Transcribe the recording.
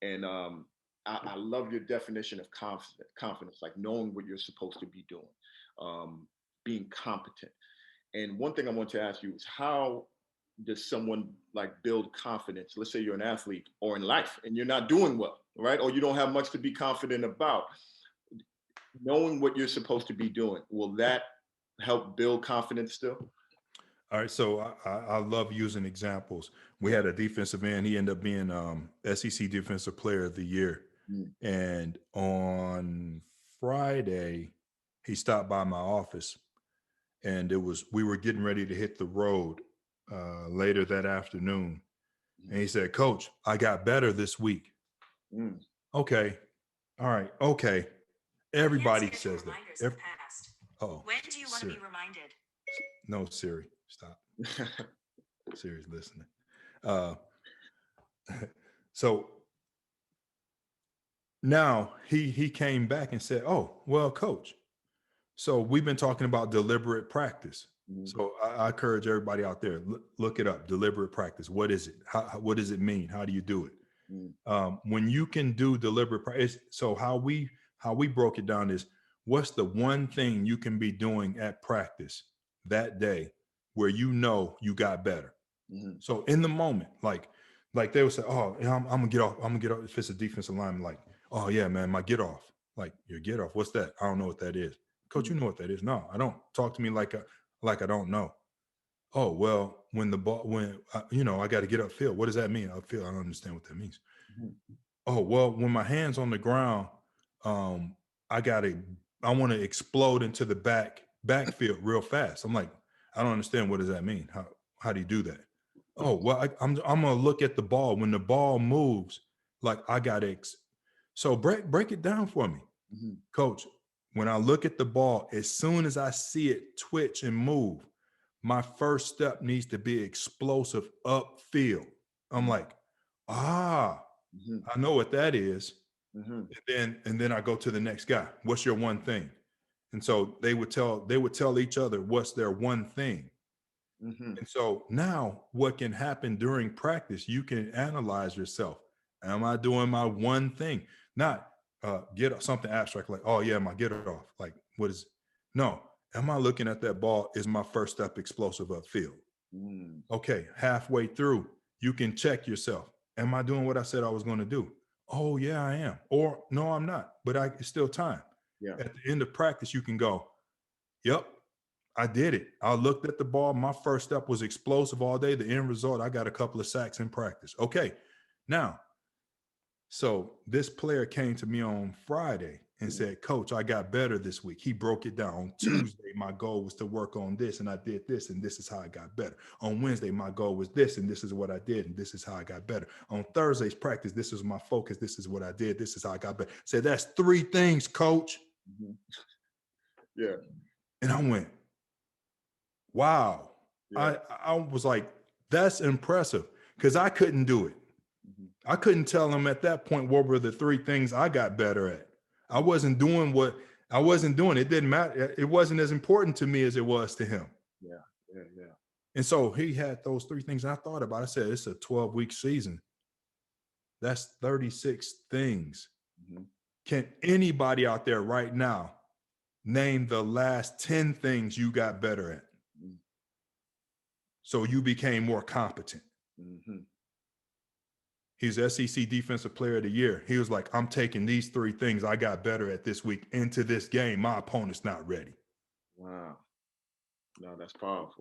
And I love your definition of confidence, like knowing what you're supposed to be doing, being competent. And one thing I want to ask you is how does someone like build confidence? Let's say you're an athlete or in life and you're not doing well, right? Or you don't have much to be confident about. Knowing what you're supposed to be doing, will that help build confidence still? All right, so I love using examples. We Yeah. had a defensive end. He ended up being SEC Defensive Player of the Year. Mm, And on Friday, he stopped by my office, and we were getting ready to hit the road later that afternoon. And he said, "Coach, I got better this week." mm, Okay, all right, okay. I can't Everybody schedule says that. reminders in the past. Oh, When do you want to Siri. be reminded? No, Siri, stop. Siri's listening. Uh, so now he came back and said, "Oh, well, coach, so we've been talking about deliberate practice. mm, So I encourage everybody out there, look it up. Deliberate practice. What is it? What does it mean? How do you do it? mm, When you can do deliberate practice, so how we broke it down is what's the one thing you can be doing at practice that day where you know you got better. mm, So in the moment, like they would say, "Oh, yeah, I'm gonna get off. I'm gonna get off." If it's a defensive lineman, like, "Oh yeah, man, my get off." Like, your get off. What's that? I don't know what that is. Coach, mm, you know what that is? No, I don't. Talk to me like I don't know. Oh well, when I got to get upfield. What does that mean? Upfield. I don't understand what that means. mm, Oh well, when my hands on the ground, um, I gotta. I want to explode into the backfield real fast. I'm like, I don't understand. What does that mean? How do you do that? Oh well, I'm gonna look at the ball when the ball moves. Like I gotta. So break it down for me, mm, coach. When I look at the ball, as soon as I see it twitch and move, my first step needs to be explosive upfield. I'm mm, like, ah, mm, I know what that is. mm, And then I go to the next guy. What's your one thing? And so they would tell each other what's their one thing. mm, And so now what can happen during practice, you can analyze yourself. Am I doing my one thing? Not get something abstract like, oh yeah, my get off. Like, what is no? Am I looking at that ball? Is my first step explosive upfield? mm, Okay, halfway through, you can check yourself. Am I doing what I said I was going to do? Oh yeah, I am. Or no, I'm not. But it's still time. yeah. At the end of practice, you can go, yep, I did it. I looked at the ball. My first step was explosive all day. The end result, I got a couple of sacks in practice. Okay. Now, so this player came to me on Friday and Mm, said, Coach, I got better this week. He broke it down. On Tuesday, my goal was to work on this, and I did this, and this is how I got better. On Wednesday, my goal was this, and this is what I did, and this is how I got better. On Thursday's practice, this is my focus. This is what I did. This is how I got better. Said, that's three things, coach. mhm. Yeah, And I went, wow. yeah. I was like, that's impressive because I couldn't do it. Mhm, I couldn't tell him at that point what were the three things I got better at. I wasn't doing what I wasn't doing. It didn't matter. It wasn't as important to me as it was to him. yeah, yeah, yeah. And so he had those three things. And I thought about it. I said, it's a 12-week season. That's 36 things. Mhm. Can anybody out there right now name the last 10 things you got better at? Mm, So you became more competent. mhm. He's SEC Defensive Player of the Year. He was like, I'm taking these three things I got better at this week into this game. My opponent's not ready. Wow. No, that's powerful.